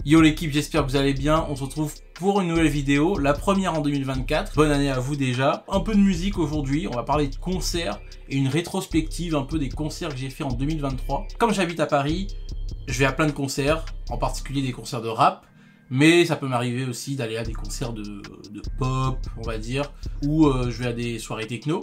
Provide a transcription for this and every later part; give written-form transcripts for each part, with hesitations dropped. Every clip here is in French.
Yo l'équipe, j'espère que vous allez bien. On se retrouve pour une nouvelle vidéo, la première en 2024. Bonne année à vous déjà. Un peu de musique aujourd'hui, on va parler de concerts et une rétrospective un peu des concerts que j'ai fait en 2023. Comme j'habite à Paris, je vais à plein de concerts, en particulier des concerts de rap. Mais ça peut m'arriver aussi d'aller à des concerts de pop, on va dire, ou je vais à des soirées techno.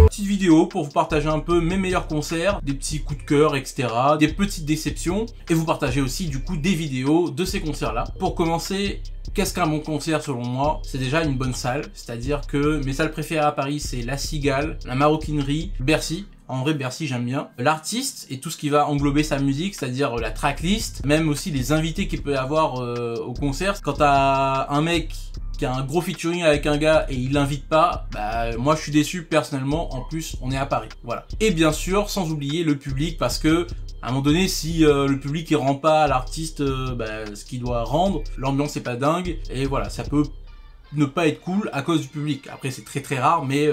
Petite vidéo pour vous partager un peu mes meilleurs concerts, des petits coups de cœur, etc. Des petites déceptions et vous partager aussi du coup des vidéos de ces concerts là. Pour commencer, qu'est-ce qu'un bon concert selon moi? C'est déjà une bonne salle, c'est-à-dire que mes salles préférées à Paris c'est La Cigale, La Maroquinerie, Bercy. En vrai, Bercy, j'aime bien. L'artiste et tout ce qui va englober sa musique, c'est-à-dire la tracklist, même aussi les invités qu'il peut y avoir au concert. Quand t'as un mec qui a un gros featuring avec un gars et il l'invite pas, bah moi je suis déçu personnellement. En plus, on est à Paris, voilà. Et bien sûr, sans oublier le public, parce que à un moment donné, si le public il rend pas à l'artiste ce qu'il doit rendre, l'ambiance est pas dingue et voilà, ça peut ne pas être cool à cause du public. Après, c'est très rare, mais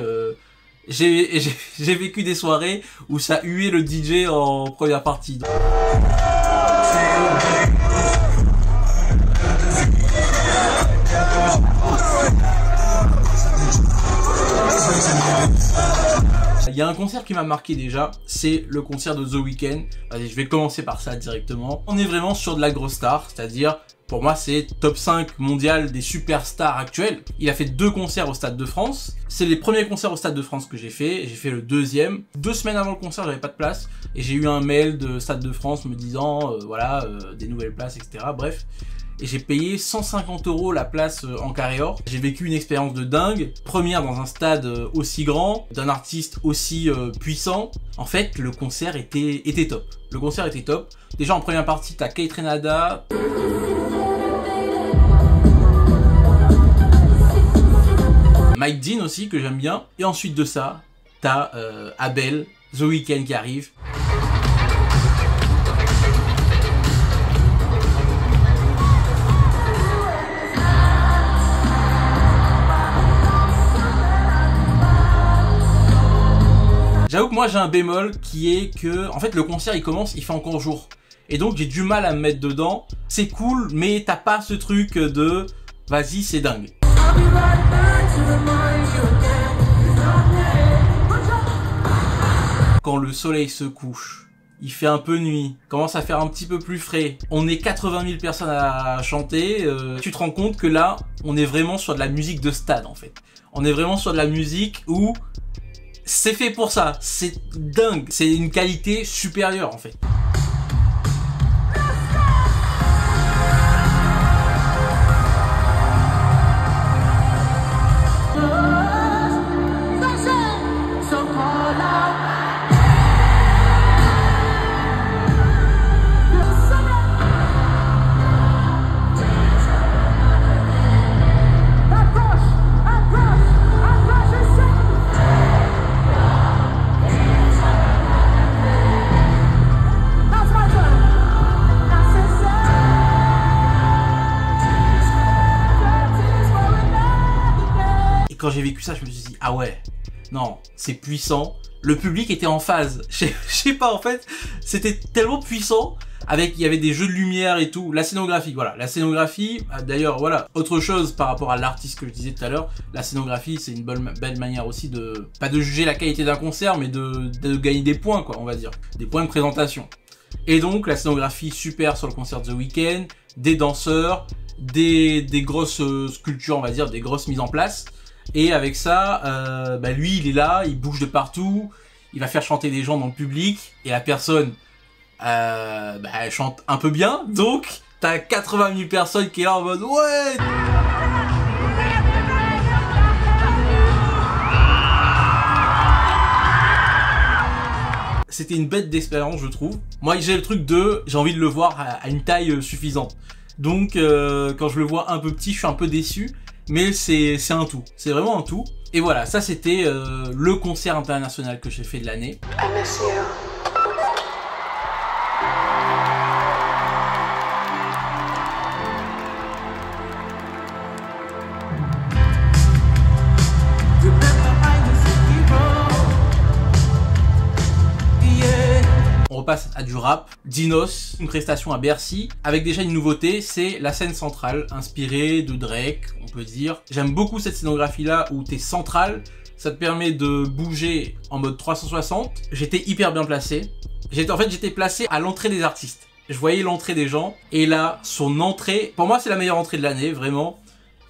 j'ai vécu des soirées où ça huait le DJ en première partie. Il y a un concert qui m'a marqué déjà, c'est le concert de The Weeknd. Allez, je vais commencer par ça directement. On est vraiment sur de la grosse star, c'est-à-dire, pour moi, c'est top 5 mondial des superstars actuelles. Il a fait 2 concerts au Stade de France. C'est les premiers concerts au Stade de France que j'ai fait. J'ai fait le deuxième. 2 semaines avant le concert, j'avais pas de place. Et j'ai eu un mail de Stade de France me disant, des nouvelles places, etc. Bref. Et j'ai payé 150 € la place en carré or. J'ai vécu une expérience de dingue. Première dans un stade aussi grand, d'un artiste aussi puissant. En fait, le concert était top. Le concert était top. Déjà en première partie, t'as Kate Renada. Mike Dean aussi, que j'aime bien. Et ensuite de ça, t'as Abel, The Weeknd qui arrive. J'avoue que moi j'ai un bémol qui est que, en fait, le concert il commence, il fait encore jour. Et donc j'ai du mal à me mettre dedans. C'est cool, mais t'as pas ce truc de vas-y, c'est dingue. Quand le soleil se couche, il fait un peu nuit, commence à faire un petit peu plus frais, on est 80 000 personnes à chanter, tu te rends compte que là, on est vraiment sur de la musique de stade en fait. On est vraiment sur de la musique où c'est fait pour ça, c'est dingue, c'est une qualité supérieure en fait. Quand j'ai vécu ça, je me suis dit, ah ouais, non, c'est puissant. Le public était en phase. Je sais pas, en fait, c'était tellement puissant. Il y avait des jeux de lumière et tout. La scénographie, voilà. La scénographie, d'ailleurs, voilà. Autre chose par rapport à l'artiste que je disais tout à l'heure. La scénographie, c'est une belle manière aussi de, pas de juger la qualité d'un concert, mais de gagner des points, quoi, on va dire. Des points de présentation. Et donc, la scénographie super sur le concert de The Weeknd. Des danseurs, des grosses sculptures, on va dire, des grosses mises en place. Et avec ça, lui il est là, il bouge de partout, il va faire chanter des gens dans le public, et la personne, elle chante un peu bien, donc t'as 80 000 personnes qui est là en mode ouais. c'était une bête d'expérience, je trouve. Moi, j'ai le truc de, j'ai envie de le voir à une taille suffisante. Donc, quand je le vois un peu petit, je suis un peu déçu. Mais c'est un tout. C'est vraiment un tout. Et voilà, ça c'était le concert international que j'ai fait de l'année. On repasse à du rap. Dinos, une prestation à Bercy, avec déjà une nouveauté, c'est la scène centrale, inspirée de Drake, on peut dire. J'aime beaucoup cette scénographie-là où t'es central, ça te permet de bouger en mode 360. J'étais hyper bien placé. En fait, j'étais placé à l'entrée des artistes. Je voyais l'entrée des gens, et là, son entrée, pour moi, c'est la meilleure entrée de l'année, vraiment.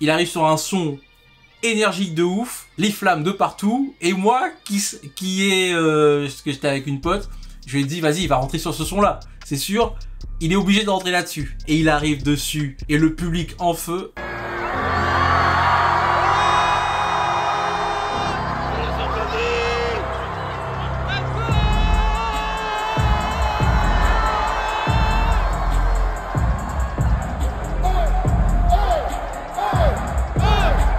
Il arrive sur un son énergique de ouf, les flammes de partout, et moi, parce que j'étais avec une pote, je lui ai dit, vas-y, il va rentrer sur ce son-là. C'est sûr, il est obligé d'entrer là-dessus. Et il arrive dessus, et le public en feu.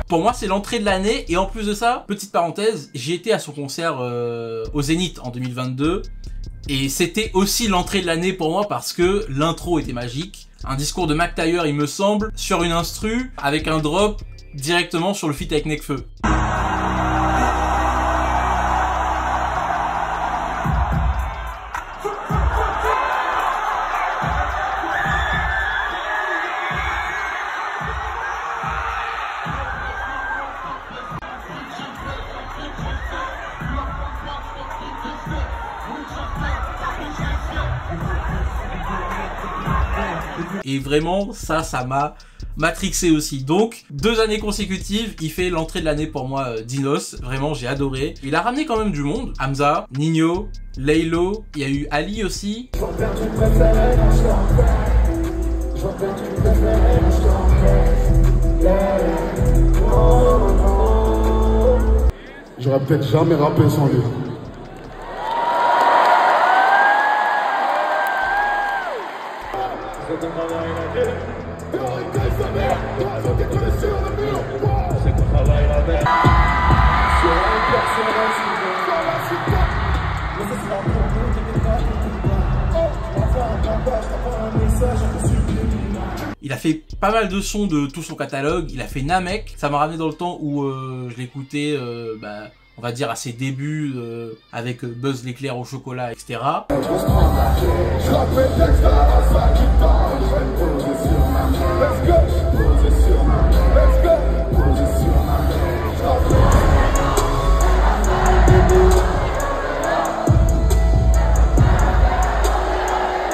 Pour moi, c'est l'entrée de l'année. Et en plus de ça, petite parenthèse, j'ai été à son concert au Zénith en 2022. Et c'était aussi l'entrée de l'année pour moi parce que l'intro était magique. Un discours de Mac Taylor, il me semble, sur une instru, avec un drop directement sur le feat avec Nekfeu. Et vraiment, ça m'a matrixé aussi. Donc, 2 années consécutives, il fait l'entrée de l'année pour moi, Dinos. Vraiment, j'ai adoré. Il a ramené quand même du monde. Hamza, Nino, Laylo, il y a eu Ali aussi. J'aurais peut-être jamais rappé sans lui. Il a fait pas mal de sons de tout son catalogue. Il a fait Namek. Ça m'a ramené dans le temps où je l'écoutais, on va dire à ses débuts avec Buzz l'éclair au chocolat, etc.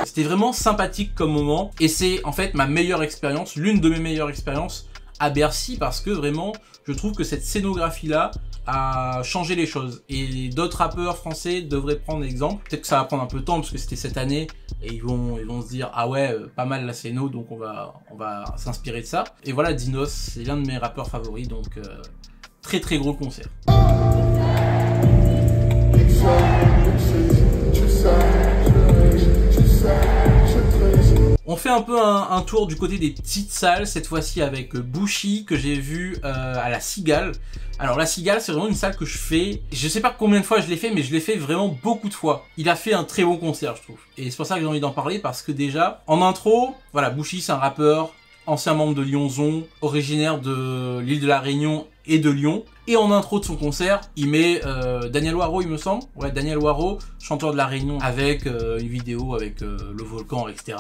C'était vraiment sympathique comme moment et c'est en fait ma meilleure expérience, l'une de mes meilleures expériences à Bercy parce que vraiment je trouve que cette scénographie là a changé les choses et d'autres rappeurs français devraient prendre exemple. Peut-être que ça va prendre un peu de temps parce que c'était cette année et ils vont se dire ah ouais pas mal la scéno donc on va s'inspirer de ça. Et voilà, Dinos c'est l'un de mes rappeurs favoris donc très très gros concert. On fait un peu un tour du côté des petites salles, cette fois-ci avec Bouchy que j'ai vu à la Cigale. Alors la Cigale c'est vraiment une salle que je fais, je sais pas combien de fois je l'ai fait mais je l'ai fait vraiment beaucoup de fois. Il a fait un très bon concert je trouve. Et c'est pour ça que j'ai envie d'en parler parce que déjà, en intro, voilà, Bouchy c'est un rappeur, ancien membre de Lyonzon, originaire de l'île de la Réunion et de Lyon. Et en intro de son concert, il met Daniel Waro, il me semble. Ouais, Daniel Waro, chanteur de la Réunion, avec une vidéo avec le volcan, etc.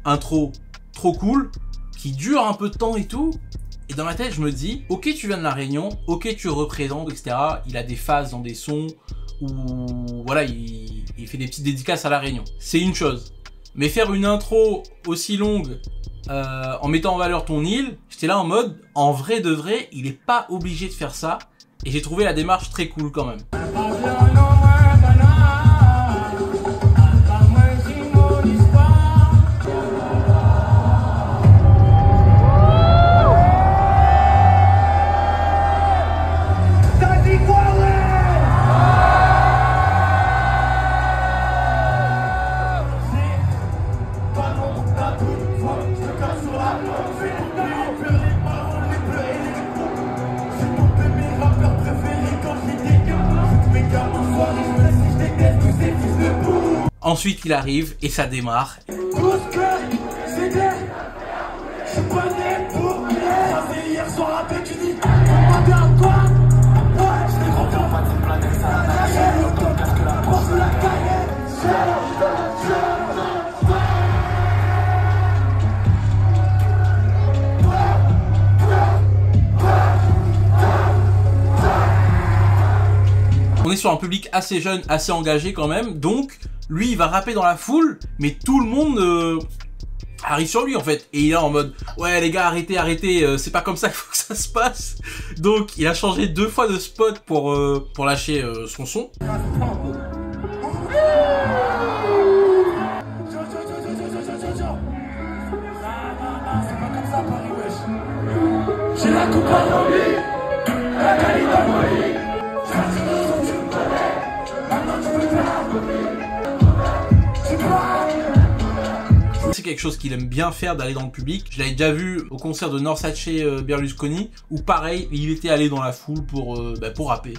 Intro trop cool, qui dure un peu de temps et tout. Et dans ma tête, je me dis, ok, tu viens de la Réunion, ok, tu représentes, etc. Il a des phases dans des sons où, voilà, il fait des petites dédicaces à la Réunion. C'est une chose. Mais faire une intro aussi longue en mettant en valeur ton île, j'étais là en mode, en vrai de vrai, il est pas obligé de faire ça. Et j'ai trouvé la démarche très cool quand même. Ensuite il arrive et ça démarre. On est sur un public assez jeune, assez engagé quand même, donc lui il va rapper dans la foule, mais tout le monde arrive sur lui en fait, et il est en mode ouais les gars arrêtez, c'est pas comme ça qu'il faut que ça se passe. Donc il a changé 2 fois de spot pour lâcher son son. J'ai la coupe à l'envie, la qualité à l'envie. C'est quelque chose qu'il aime bien faire, d'aller dans le public. Je l'avais déjà vu au concert de Norsace Berlusconi, où pareil, il était allé dans la foule pour rapper.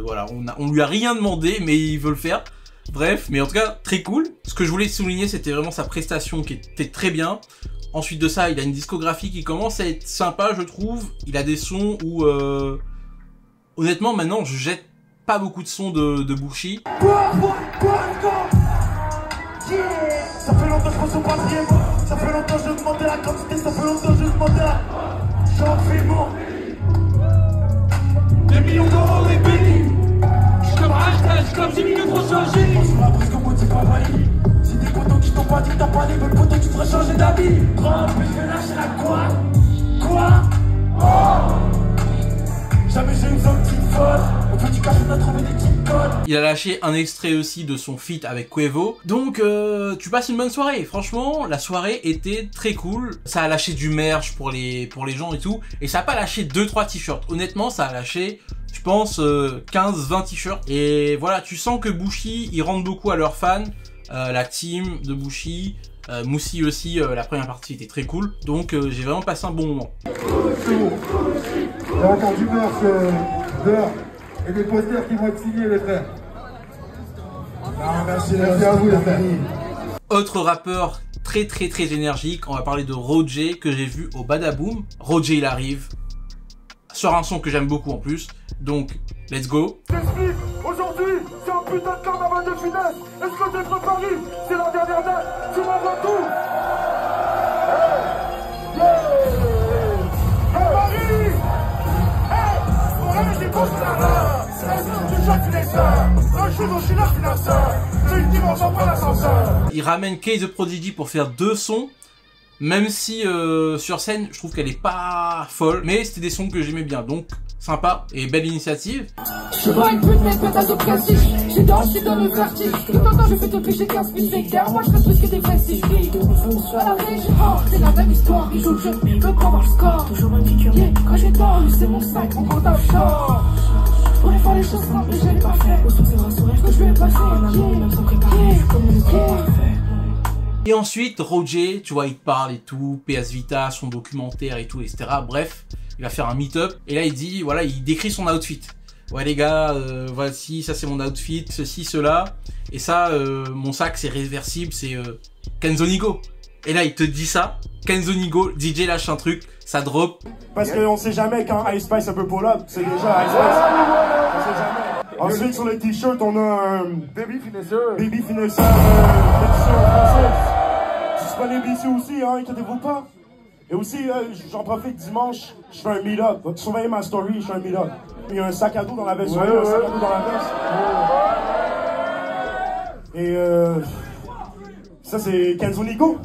Voilà, on lui a rien demandé, mais il veut le faire. Bref, mais en tout cas, très cool. Ce que je voulais souligner, c'était vraiment sa prestation qui était très bien. Ensuite de ça, il a une discographie qui commence à être sympa, je trouve. Il a des sons où, honnêtement, maintenant, je jette pas beaucoup de sons de Bouchy. Ça fait longtemps que je pense au quatrième. Ça fait longtemps que je demandais la quantité. Ça fait longtemps que je demandais la... J'en fais mon... Des millions d'euros et bénis. J'suis comme hashtag, j'suis comme 10 minutes pour changer. Moi sur la brise comme moi t'es pas valide. C'est des potos qui t'ont pas dit que t'as pas les mêmes potos qui te feraient changer d'avis. Grand, mais je vais lâcher la quoi? Quoi? Oh! Jamais j'ai eu besoin de petite folle. On fait du café, on a trouvé des petites codes. Il a lâché un extrait aussi de son feat avec Quavo. Donc tu passes une bonne soirée. Franchement, la soirée était très cool. Ça a lâché du merch pour les gens et tout. Et ça a pas lâché 2-3 t-shirts. Honnêtement, ça a lâché, je pense, 15-20 t-shirts. Et voilà, tu sens que Bouchy, ils rendent beaucoup à leurs fans. La team de Bouchy. Moussi aussi, la première partie était très cool. Donc j'ai vraiment passé un bon moment. Il y a encore du merch dehors et des posters qui vont être signés, les frères. Merci à vous, les frères. Autre rappeur très énergique, on va parler de Roger que j'ai vu au Badaboom. Roger il arrive sur un son que j'aime beaucoup en plus, donc let's go. T'explique, aujourd'hui c'est un putain de carnaval de finesse. Est-ce que t'es préparé? C'est la dernière date, tu m'envoies tout. Il ramène K The Prodigy pour faire 2 sons, même si sur scène je trouve qu'elle est pas folle, mais c'était des sons que j'aimais bien, donc sympa et belle initiative. Je vois une pute mais pétasse de prestige. J'ai dans le vertige. Tout le temps je fais te picher 15 000 derrière moi je fais plus que des vestiges. À la région, c'est la même histoire. Il joue le jeu, il veut pas voir le score. Toujours même figure, quand j'ai tort, lui c'est mon sac, mon compte à short. Je pourrais faire les choses simples mais je l'ai pas fait. Au son c'est rassuré que je lui ai passé. Un amour même sans préparer, je suis comme une parfait. Et ensuite, Roger, tu vois, il te parle et tout, PS Vita, son documentaire et tout, etc. Bref, il va faire un meet-up. Et là, il dit, voilà, il décrit son outfit. Ouais les gars, voici, ça c'est mon outfit, ceci, cela. Et ça, mon sac c'est réversible, c'est Kenzo Nigo. Et là, il te dit ça, Kenzo Nigo, DJ lâche un truc, ça drop. Parce qu'on sait jamais quand Ice Spice un peu pull-up, c'est déjà Ice Spice. On sait jamais. Ensuite, sur le t-shirt, on a un Baby Finesseur. Baby Finesseur, édition française. Disponible ici aussi, hein, inquiétez-vous pas. Et aussi, j'en profite dimanche, je fais un meet-up. Surveillez ma story, je fais un meet-up. Il y a un sac à dos dans la veste, un sac à dos dans la veste. Et ça c'est Kenzo Nigo.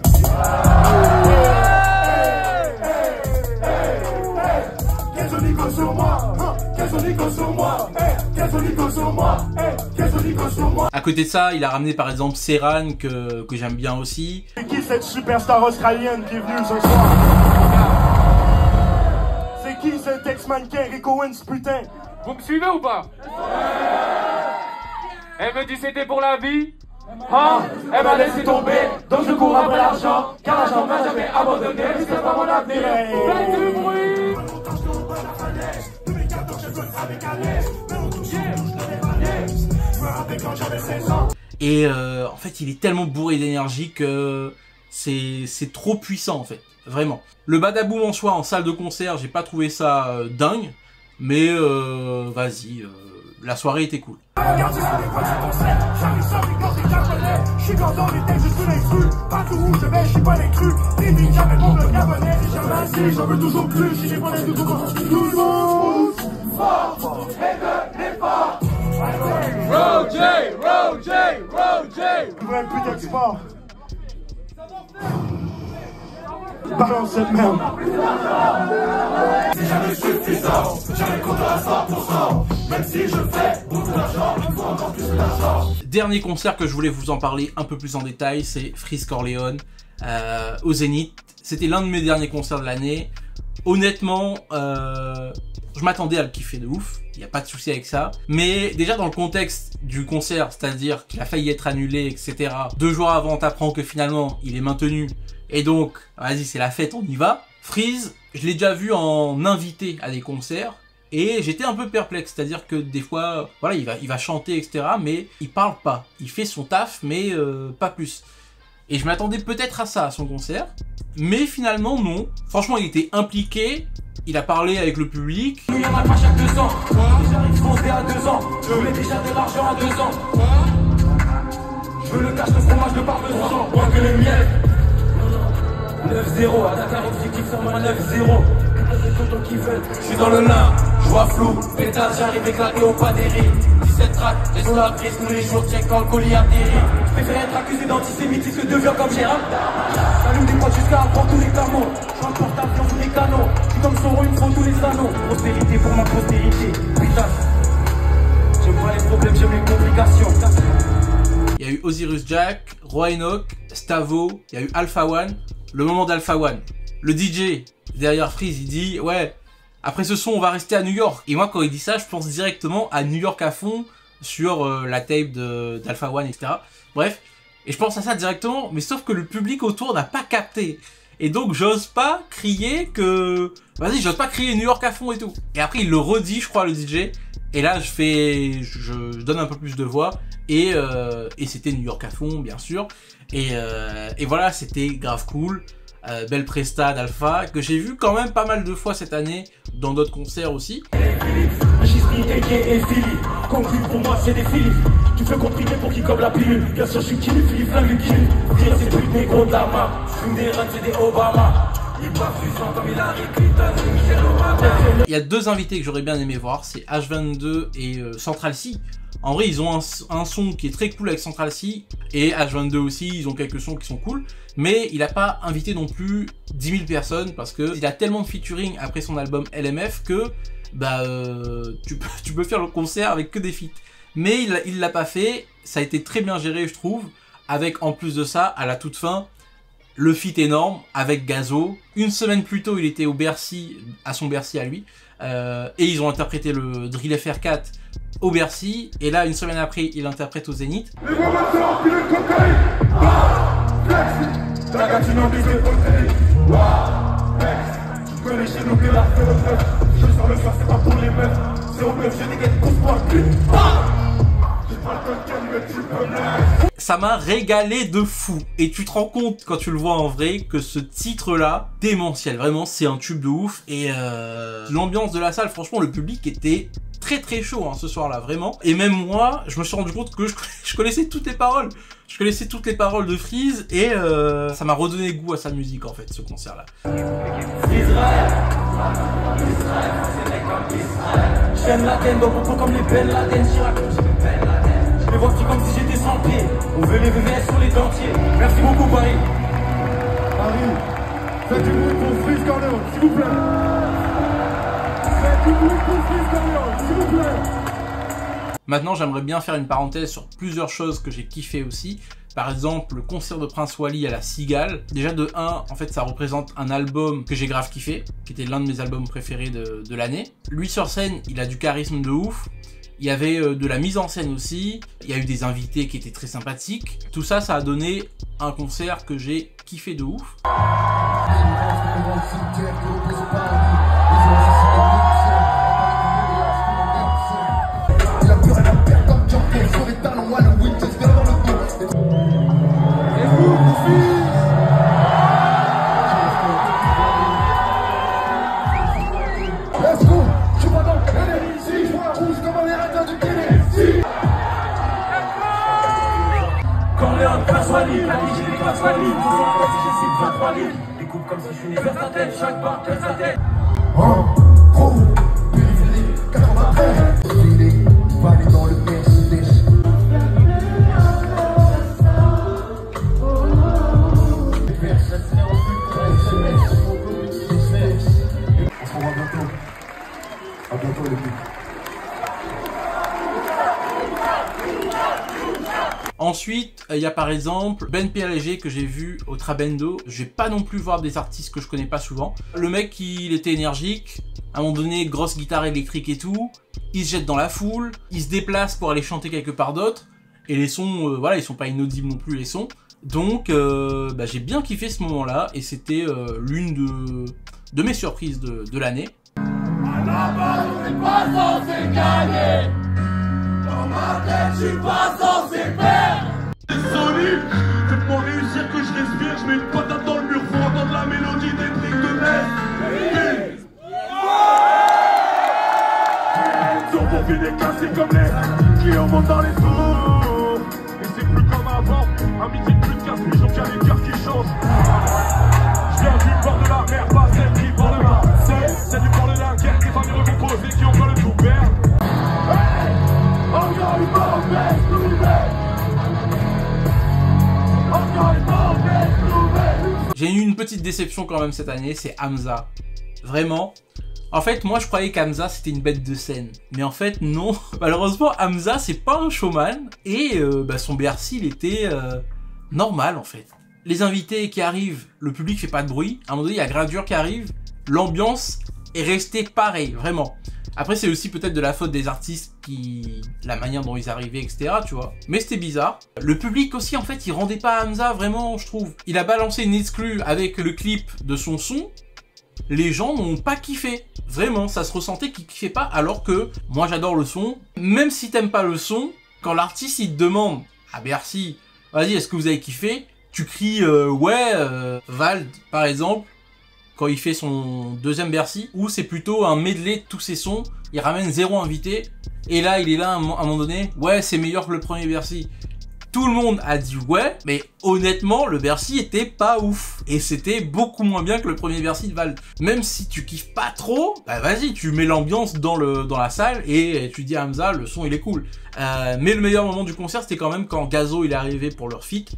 Kenzo Nigo sur moi, Kenzo Nigo sur moi, Kenzo Nigo sur moi, Kenzo Nigo sur moi. À côté de ça, il a ramené par exemple Serran que j'aime bien aussi. C'est qui cette superstar australienne qui est venue ce soir? C'est qui cet ex-mannequin Rick Owens, putain? Vous me suivez ou pas? Elle me dit c'était pour la vie. Hein? Elle m'a laissé tomber, donc je cours après l'argent, car l'argent m'a jamais abandonné, c'est pas mon avenir. Faites du bruit! Et en fait, il est tellement bourré d'énergie que c'est trop puissant en fait, vraiment. Le badaboom en soi, en salle de concert, j'ai pas trouvé ça dingue, mais vas-y, la soirée était cool. Roger, Roger, Roger. Il voudrait plus d'export. Balance cette merde. C'est jamais suffisant, jamais content à 100%. Même si je fais beaucoup d'argent, il faut encore plus d'argent. Dernier concert que je voulais vous en parler un peu plus en détail, c'est Freeze Corleone au Zénith. C'était l'un de mes derniers concerts de l'année. Honnêtement, je m'attendais à le kiffer de ouf, il n'y a pas de souci avec ça. Mais déjà dans le contexte du concert, c'est-à-dire qu'il a failli être annulé, etc. 2 jours avant, t'apprends que finalement, il est maintenu. Et donc, vas-y, c'est la fête, on y va. Freeze, je l'ai déjà vu en invité à des concerts. Et j'étais un peu perplexe, c'est-à-dire que des fois, voilà, il va chanter, etc. Mais il parle pas. Il fait son taf, mais pas plus. Et je m'attendais peut-être à ça, à son concert. Mais finalement, non. Franchement, il était impliqué. Il a parlé avec le public. Il y en a pas chaque 2 ans. J'arrive foncé à 2 ans. Je voulais déjà de l'argent à 2 ans. Je veux le cash, le fromage, le parmesan. Moins que le miel. 9-0, à Dakar, objectif sur moi 9-0. Je suis dans le lin, je vois flou, pétard, j'arrive éclaté au pas des riz. 17 tracks, laisse la prise tous les jours, check quand le colis atterrit. Je préfère être accusé d'antisémitisme que de viol comme Gérard. J'allume des potes jusqu'à apprendre tous les camos. Je remporte avion sous les canaux. Je suis comme Soro, il me faut tous les anneaux. Prospérité pour ma postérité. Putain, j'aime pas les problèmes, j'aime les complications. Il y a eu Osiris Jack, Roy Enoch, Stavo, il y a eu Alpha One. Le moment d'Alpha One. Le DJ derrière Freeze, il dit ouais, après ce son on va rester à New York. Et moi quand il dit ça, je pense directement à New York à fond sur la tape d'Alpha One, etc. Bref, et je pense à ça directement, mais sauf que le public autour n'a pas capté. Et donc j'ose pas crier que... Vas-y, j'ose pas crier New York à fond et tout. Et après il le redit, je crois, le DJ. Et là je donne un peu plus de voix. Et c'était New York à fond, bien sûr. Et voilà, c'était grave cool. Belle presta d'Alpha, que j'ai vu quand même pas mal de fois cette année, dans d'autres concerts aussi. Conclu pour moi c'est des Philips. Tu fais comprimer pour qu'ils comme la pilule. Bien sûr je suis Kimi, Philippe flingue le kill. Dire c'est plus des gros damas. J'fume des runs, c'est des Obama. Il boit fusant comme Hillary Clinton et Michelle Obama. Il y a 2 invités que j'aurais bien aimé voir, c'est H22 et Central C. En vrai, ils ont un son qui est très cool avec Central C, et H22 aussi, ils ont quelques sons qui sont cool, mais il a pas invité non plus 10 000 personnes, parce que il a tellement de featuring après son album LMF que bah tu peux faire le concert avec que des feats. Mais il l'a pas fait, ça a été très bien géré je trouve, avec en plus de ça, à la toute fin, le feat énorme avec Gazo. Une semaine plus tôt, il était au Bercy, à son Bercy à lui, et ils ont interprété le Drill FR4 au Bercy, et là une semaine après il interprète au Zénith. Les moments de remplir le cocaïne. Flex. La gatine en bise de cocaïne. Flex. Tu connais chez nous que la feu au bluff. Je sors le soir, c'est pas pour les meufs. C'est au bluff, j'ai des gars de pousse-moi plus. J'ai pas le cocaïne, mais tu peux me laisser. Ça m'a régalé de fou, et tu te rends compte quand tu le vois en vrai que ce titre là, démentiel, vraiment c'est un tube de ouf. Et l'ambiance de la salle, franchement le public était très chaud hein, ce soir là, vraiment. Et même moi, je me suis rendu compte que je connaissais toutes les paroles. Je connaissais toutes les paroles de Freeze, et ça m'a redonné goût à sa musique en fait, ce concert là. Israël, c'est les comme Israël. J'aime la laine, donc on prend comme les belles Laden. Chirac, je me vois petit comme si j'étais sans pied. On veut les VVS sur les dentiers. Merci beaucoup Paris. Paris, faites du bruit pour Freeze Corleone, s'il vous plaît. Faites du bruit pour Freeze Corleone, s'il vous plaît. Maintenant, j'aimerais bien faire une parenthèse sur plusieurs choses que j'ai kiffé aussi. Par exemple, le concert de Prince Wally à la Cigale. Déjà de 1, en fait, ça représente un album que j'ai grave kiffé, qui était l'un de mes albums préférés de l'année. Lui sur scène, il a du charisme de ouf. Il y avait de la mise en scène aussi. Il y a eu des invités qui étaient très sympathiques. Tout ça, ça a donné un concert que j'ai kiffé de ouf. Vers sa tête, chaque barre tête sa tête. Oh, oh, périphérie, 93. Feeling, valé dans le Mercedes. On se revoit bientôt. À bientôt les filles. Ensuite, il y a par exemple Ben PLG que j'ai vu au Trabendo. Je vais pas non plus voir des artistes que je connais pas souvent. Le mec, il était énergique. À un moment donné, grosse guitare électrique et tout. Il se jette dans la foule. Il se déplace pour aller chanter quelque part d'autre. Et les sons, voilà, ils sont pas inaudibles non plus les sons. Donc, j'ai bien kiffé ce moment-là. Et c'était l'une de mes surprises de l'année. À la base, on n'est pas censé gagner. Dans ma tête, je suis pas censé perdre. Solide, faites-moi réussir que je respire. Je mets une patate dans le mur pour entendre la mélodie des briques de neige. Sur pour vider cassé comme les clients montent dans les tours. Et c'est plus comme avant. À midi, plus de 15 millions, qu'il y a les cœurs qui changent. Je viens du bord de la mer, pas celle qui prend le bain. C'est du bord de la guerre, des familles recomposées qui ont pas le tout perdre. Encore une mauvaise nouvelle. Encore une mauvaise nouvelle. J'ai eu une petite déception quand même cette année, c'est Hamza. Vraiment. En fait, moi je croyais qu'Hamza c'était une bête de scène. Mais en fait, non. Malheureusement, Hamza c'est pas un showman. Et son Bercy, il était normal en fait. Les invités qui arrivent, le public fait pas de bruit. À un moment donné, il y a Gradure qui arrive. L'ambiance est restée pareille, vraiment. Après, c'est aussi peut-être de la faute des artistes la manière dont ils arrivaient, etc., tu vois. Mais c'était bizarre. Le public aussi, en fait, il rendait pas Hamza, vraiment, je trouve. Il a balancé une exclue avec le clip de son son. Les gens n'ont pas kiffé. Vraiment, ça se ressentait qu'ils kiffaient pas, alors que moi, j'adore le son. Même si t'aimes pas le son, quand l'artiste, il te demande à Bercy, vas-y, est-ce que vous avez kiffé? Tu cries, Vald, par exemple, quand il fait son deuxième Bercy, où c'est plutôt un medley de tous ses sons, il ramène 0 invité, et là, il est là à un moment donné, ouais, c'est meilleur que le premier Bercy. Tout le monde a dit ouais, mais honnêtement, le Bercy était pas ouf. Et c'était beaucoup moins bien que le premier Bercy de Vald. Même si tu kiffes pas trop, bah vas-y, tu mets l'ambiance dans la salle, et tu dis à Hamza, le son il est cool. Mais le meilleur moment du concert, c'était quand même quand Gazo il est arrivé pour leur feat.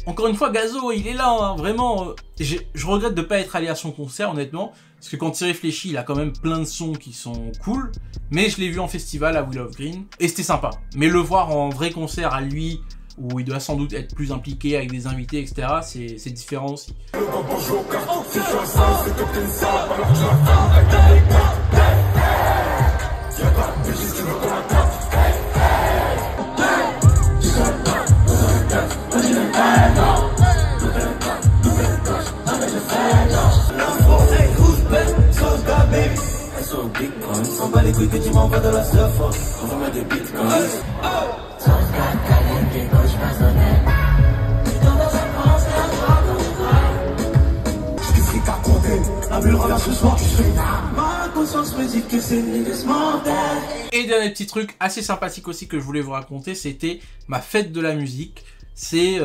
Encore une fois, Gazo, il est là, hein, vraiment. Je regrette de pas être allé à son concert, honnêtement. Parce que quand il réfléchit, il a quand même plein de sons qui sont cool. Mais je l'ai vu en festival à Will of Green. Et c'était sympa. Mais le voir en vrai concert à lui, où il doit sans doute être plus impliqué avec des invités, etc., c'est différent aussi. S'en bat les couilles que tu m'envoies dans la surface. On va mettre des bitcoins. Jusqu'ici t'as compté, la bulle revient ce soir, tu sais. Ma conscience me dit que c'est une mortel. Et dernier petit truc assez sympathique aussi que je voulais vous raconter, c'était ma fête de la musique. C'est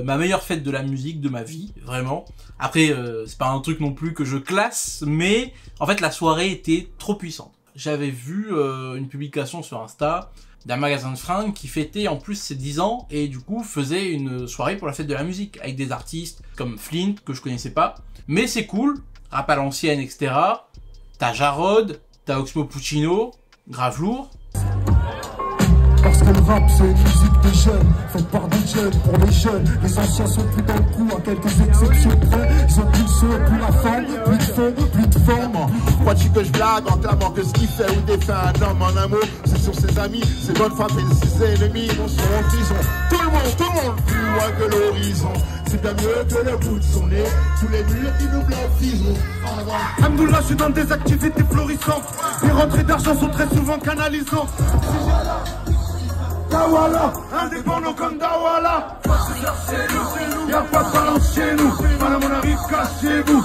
ma meilleure fête de la musique de ma vie, vraiment. Après, c'est pas un truc non plus que je classe, mais en fait la soirée était trop puissante. J'avais vu une publication sur Insta d'un magasin de fringues qui fêtait en plus ses 10 ans et du coup faisait une soirée pour la fête de la musique avec des artistes comme Flint que je connaissais pas. Mais c'est cool, rap à l'ancienne, etc. T'as Jarod, t'as Oxmo Puccino, grave lourd. Parce que le rap c'est une musique des jeunes, faite par des jeunes pour les jeunes. Les anciens sont plus dans le coup, à quelques exceptions près. Ils ont plus le son, plus la forme, plus de fond, plus de forme. Crois-tu que je blague en clamant que ce qui fait ou défait un homme en un mot, c'est sur ses amis, ses bonnes femmes et ses ennemis. Mon son en prison, tout le monde plus loin que l'horizon. C'est bien mieux que le bout de son nez, tous les murs qui nous blanchissent. Hamdoullah, je suis dans des activités florissantes. Les rentrées d'argent sont très souvent canalisantes. Dawala, indépendant comme Dawala. Y'a pas de balance chez nous. Madame, on arrive, cachez-vous.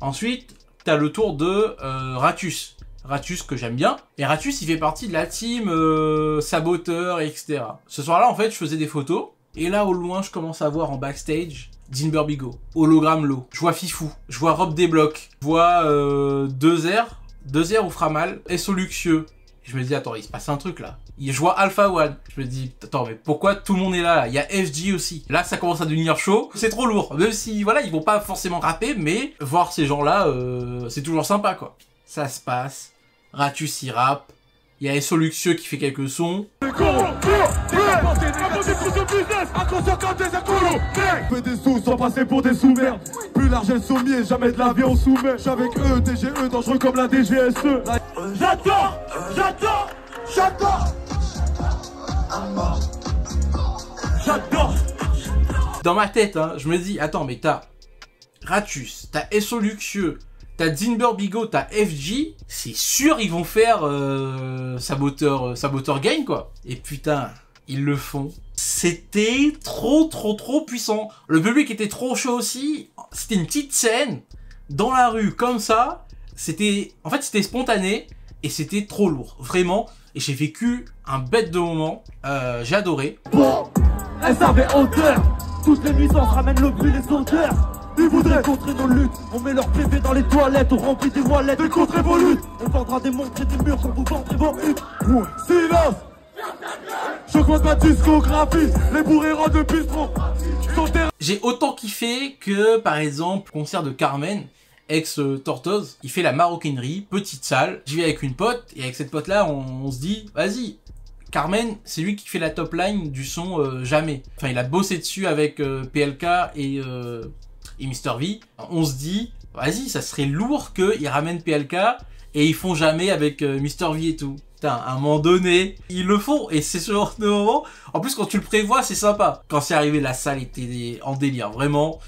Ensuite, t'as le tour de Ratus. Ratus que j'aime bien. Et Ratus, il fait partie de la team Saboteur, etc. Ce soir-là, en fait, je faisais des photos. Et là, au loin, je commence à voir en backstage Jinber Bigot, Hologram Low, je vois Fifou, je vois Rob Desblocs, je vois 2R ou Framal, SO Luxieux. Je me dis, attends, il se passe un truc là. Je vois Alpha One. Je me dis, attends, mais pourquoi tout le monde est là? Il y a FG aussi. Là, ça commence à devenir chaud. C'est trop lourd. Même si, voilà, ils vont pas forcément rapper, mais voir ces gens-là, c'est toujours sympa, quoi. Ça se passe. Ratus, il rappe. Il y a SO Luxieux qui fait quelques sons. Fais des sous sans passer pour des sous-merdes. Plus l'argent sommier, jamais de la vie on soumet. J'avec eux, DGE, dangereux comme la DGSE. J'adore. Dans ma tête, hein, je me dis, attends, mais t'as Ratus, t'as SO Luxieux, t'as Jinber Bigot, t'as FG, c'est sûr ils vont faire Saboteur Gang, quoi. Et putain, ils le font. C'était trop puissant. Le public était trop chaud aussi. C'était une petite scène dans la rue comme ça. En fait, c'était spontané et c'était trop lourd, vraiment. Et j'ai vécu un bête de moment. J'ai adoré. SRV hauteur. Toutes les nuisances ramènent le bruit, les odeurs. Ils voudraient contrer nos luttes. On met leur PV dans les toilettes. On remplit des wallettes de contrer vos luttes. On vendra des montres et des murs quand vous vendrez vos huttes. Silence. Je compte ma discographie. Les bourrérons de bistrot. J'ai autant kiffé que, par exemple, concert de Carmen, ex-Tortoise. Il fait la maroquinerie, petite salle. J'y vais avec une pote. Et avec cette pote-là, on se dit, vas-y. Carmen, c'est lui qui fait la top line du son Jamais. Enfin, il a bossé dessus avec PLK et Mr V. On se dit, vas-y, ça serait lourd qu'ils ramènent PLK et ils font Jamais avec Mr V et tout. Putain, à un moment donné, ils le font et c'est ce genre de moment. En plus, quand tu le prévois, c'est sympa. Quand c'est arrivé, la salle était en délire, vraiment.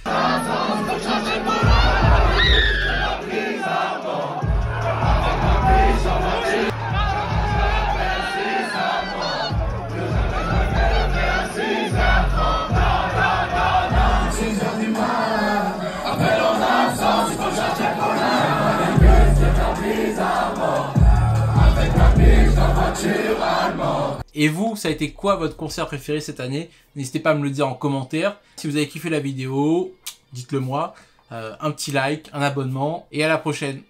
Et vous, ça a été quoi votre concert préféré cette année? N'hésitez pas à me le dire en commentaire. Si vous avez kiffé la vidéo, dites-le moi. Un petit like, un abonnement et à la prochaine.